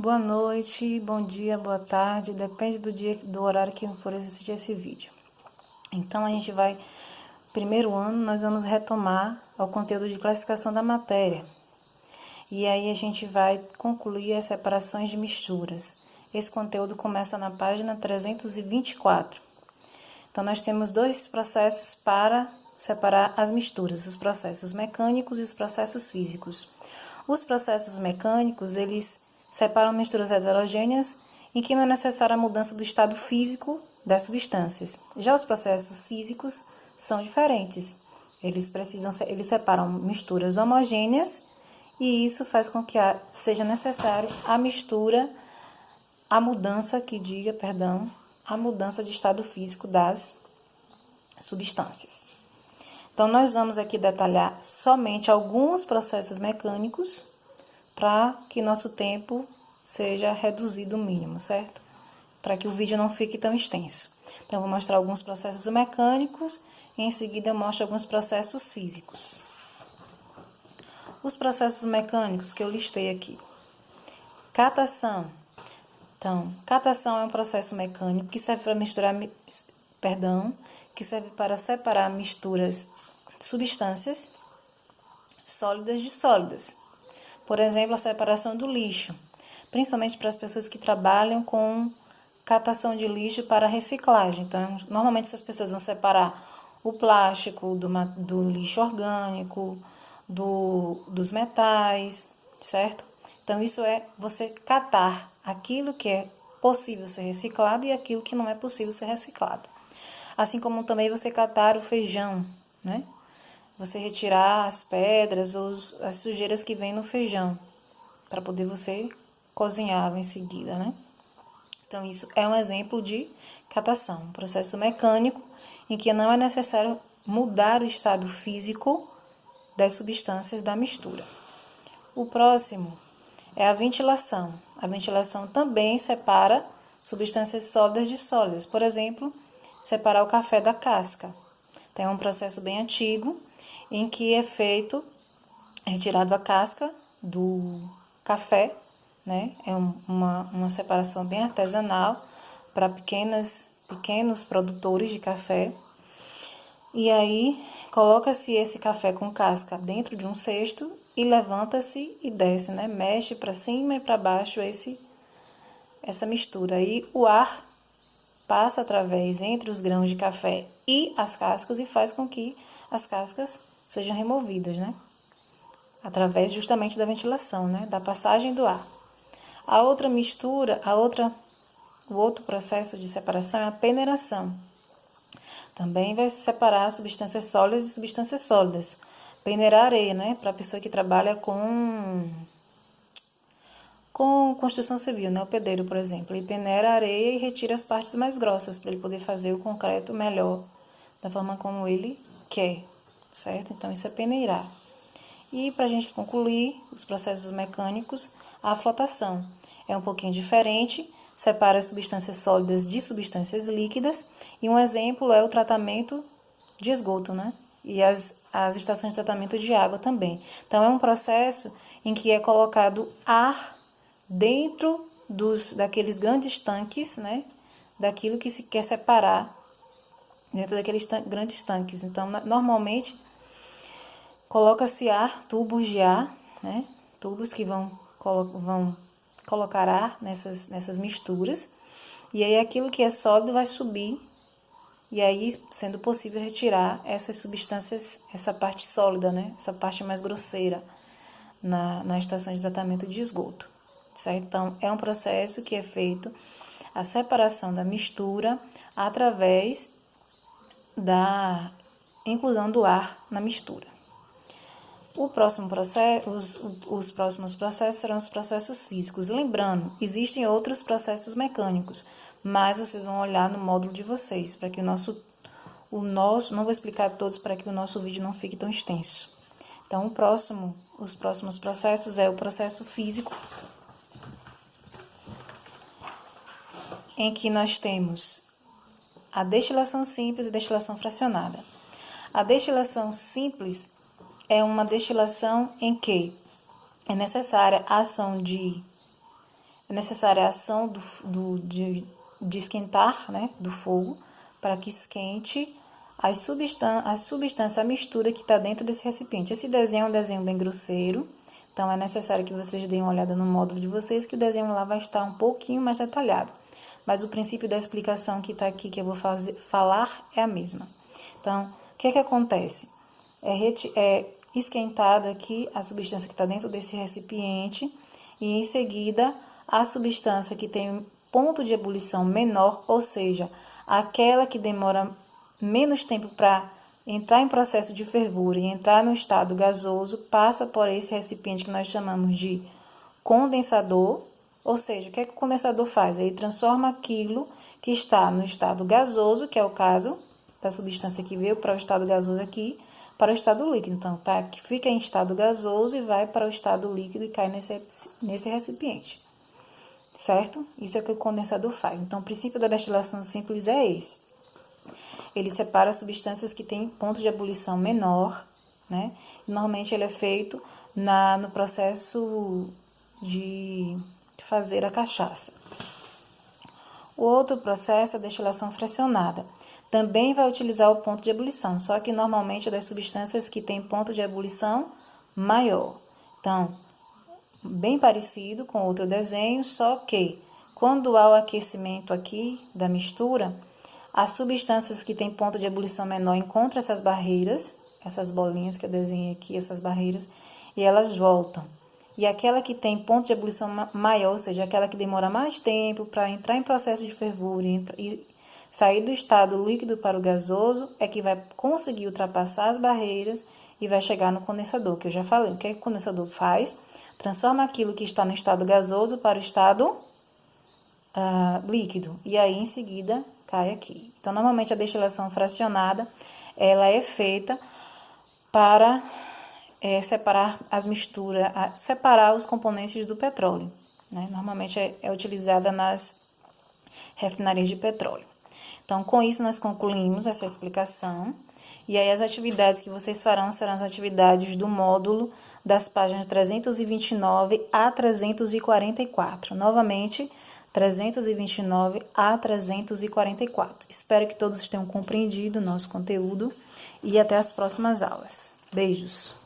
Boa noite, bom dia, boa tarde, depende do horário que for assistir esse vídeo. Então, a gente vai, primeiro ano, nós vamos retomar o conteúdo de classificação da matéria. E aí a gente vai concluir as separações de misturas. Esse conteúdo começa na página 324. Então, nós temos dois processos para separar as misturas, os processos mecânicos e os processos físicos. Os processos mecânicos, eles separam misturas heterogêneas em que não é necessária a mudança do estado físico das substâncias. Já os processos físicos são diferentes. Eles separam misturas homogêneas e isso faz com que seja necessário a mudança de estado físico das substâncias. Então, nós vamos aqui detalhar somente alguns processos mecânicos para que nosso tempo seja reduzido ao mínimo, certo? Para que o vídeo não fique tão extenso. Então, eu vou mostrar alguns processos mecânicos e em seguida eu mostro alguns processos físicos. Os processos mecânicos que eu listei aqui. Catação. Então, catação é um processo mecânico que serve para separar misturas substâncias sólidas de sólidas. Por exemplo, a separação do lixo, principalmente para as pessoas que trabalham com catação de lixo para reciclagem. Então, normalmente essas pessoas vão separar o plástico do lixo orgânico, dos metais, certo? Então, isso é você catar aquilo que é possível ser reciclado e aquilo que não é possível ser reciclado. Assim como também você catar o feijão, né? Você retirar as pedras ou as sujeiras que vêm no feijão, para poder você cozinhá-lo em seguida, né? Então, isso é um exemplo de catação, um processo mecânico em que não é necessário mudar o estado físico das substâncias da mistura. O próximo é a ventilação. A ventilação também separa substâncias sólidas de sólidas. Por exemplo, separar o café da casca. Então, é um processo bem antigo em que é retirado a casca do café, né? É uma separação bem artesanal para pequenos produtores de café. E aí, coloca-se esse café com casca dentro de um cesto e levanta-se e desce, né? Mexe para cima e para baixo essa mistura. Aí, o ar passa através entre os grãos de café e as cascas e faz com que as cascas sejam removidas, né? Através justamente da ventilação, né? Da passagem do ar. O outro processo de separação é a peneiração. Também vai separar substâncias sólidas de substâncias sólidas. Peneirar areia, né? Para a pessoa que trabalha com construção civil, né? O pedreiro, por exemplo. Ele peneira a areia e retira as partes mais grossas para ele poder fazer o concreto melhor, da forma como ele quer, certo? Então, isso é peneirar. E para a gente concluir os processos mecânicos, a flotação é um pouquinho diferente, separa as substâncias sólidas de substâncias líquidas, e um exemplo é o tratamento de esgoto, né? E as estações de tratamento de água também. Então, é um processo em que é colocado ar dentro daqueles grandes tanques, né? Daquilo que se quer separar dentro daqueles grandes tanques. Então, normalmente, coloca-se tubos de ar, né? Tubos que vão colocar ar nessas misturas. E aí, aquilo que é sólido vai subir. E aí, sendo possível retirar essas substâncias, essa parte sólida, né? Essa parte mais grosseira na estação de tratamento de esgoto, certo? Então, é um processo que é feito a separação da mistura através da inclusão do ar na mistura. Os próximos processos serão os processos físicos. Lembrando, existem outros processos mecânicos, mas vocês vão olhar no módulo de vocês, para que não vou explicar todos para que o nosso vídeo não fique tão extenso. Então, os próximos processos é o processo físico, em que nós temos a destilação simples e destilação fracionada. A destilação simples é uma destilação em que é necessária a ação de é necessária a ação de esquentar, né, do fogo, para que esquente a substância, a mistura que está dentro desse recipiente. Esse desenho é um desenho bem grosseiro, então é necessário que vocês deem uma olhada no módulo de vocês, que o desenho lá vai estar um pouquinho mais detalhado. Mas o princípio da explicação que está aqui, que eu vou falar, é a mesma. Então, o que acontece? É esquentado aqui a substância que está dentro desse recipiente e, em seguida, a substância que tem ponto de ebulição menor, ou seja, aquela que demora menos tempo para entrar em processo de fervura e entrar no estado gasoso, passa por esse recipiente que nós chamamos de condensador. Ou seja, o que o condensador faz? Ele transforma aquilo que está no estado gasoso, que é o caso da substância que veio para o estado gasoso aqui, para o estado líquido. Então, tá, que fica em estado gasoso e vai para o estado líquido e cai nesse recipiente. Certo? Isso é o que o condensador faz. Então, o princípio da destilação simples é esse. Ele separa substâncias que têm ponto de ebulição menor, né? E normalmente ele é feito no processo de fazer a cachaça. O outro processo é a destilação fracionada. Também vai utilizar o ponto de ebulição, só que normalmente é das substâncias que têm ponto de ebulição maior. Então, bem parecido com outro desenho, só que quando há o aquecimento aqui da mistura, as substâncias que têm ponto de ebulição menor encontram essas barreiras, essas bolinhas que eu desenhei aqui, essas barreiras, e elas voltam. E aquela que tem ponto de ebulição maior, ou seja, aquela que demora mais tempo para entrar em processo de fervura e sair do estado líquido para o gasoso, é que vai conseguir ultrapassar as barreiras e vai chegar no condensador, que eu já falei. O que o condensador faz? Transforma aquilo que está no estado gasoso para o estado líquido. E aí, em seguida, cai aqui. Então, normalmente, a destilação fracionada, ela é feita para separar as misturas, separar os componentes do petróleo, né? Normalmente é utilizada nas refinarias de petróleo. Então, com isso, nós concluímos essa explicação. E aí, as atividades que vocês farão serão as atividades do módulo das páginas 329 a 344. Novamente, 329 a 344. Espero que todos tenham compreendido o nosso conteúdo e até as próximas aulas. Beijos!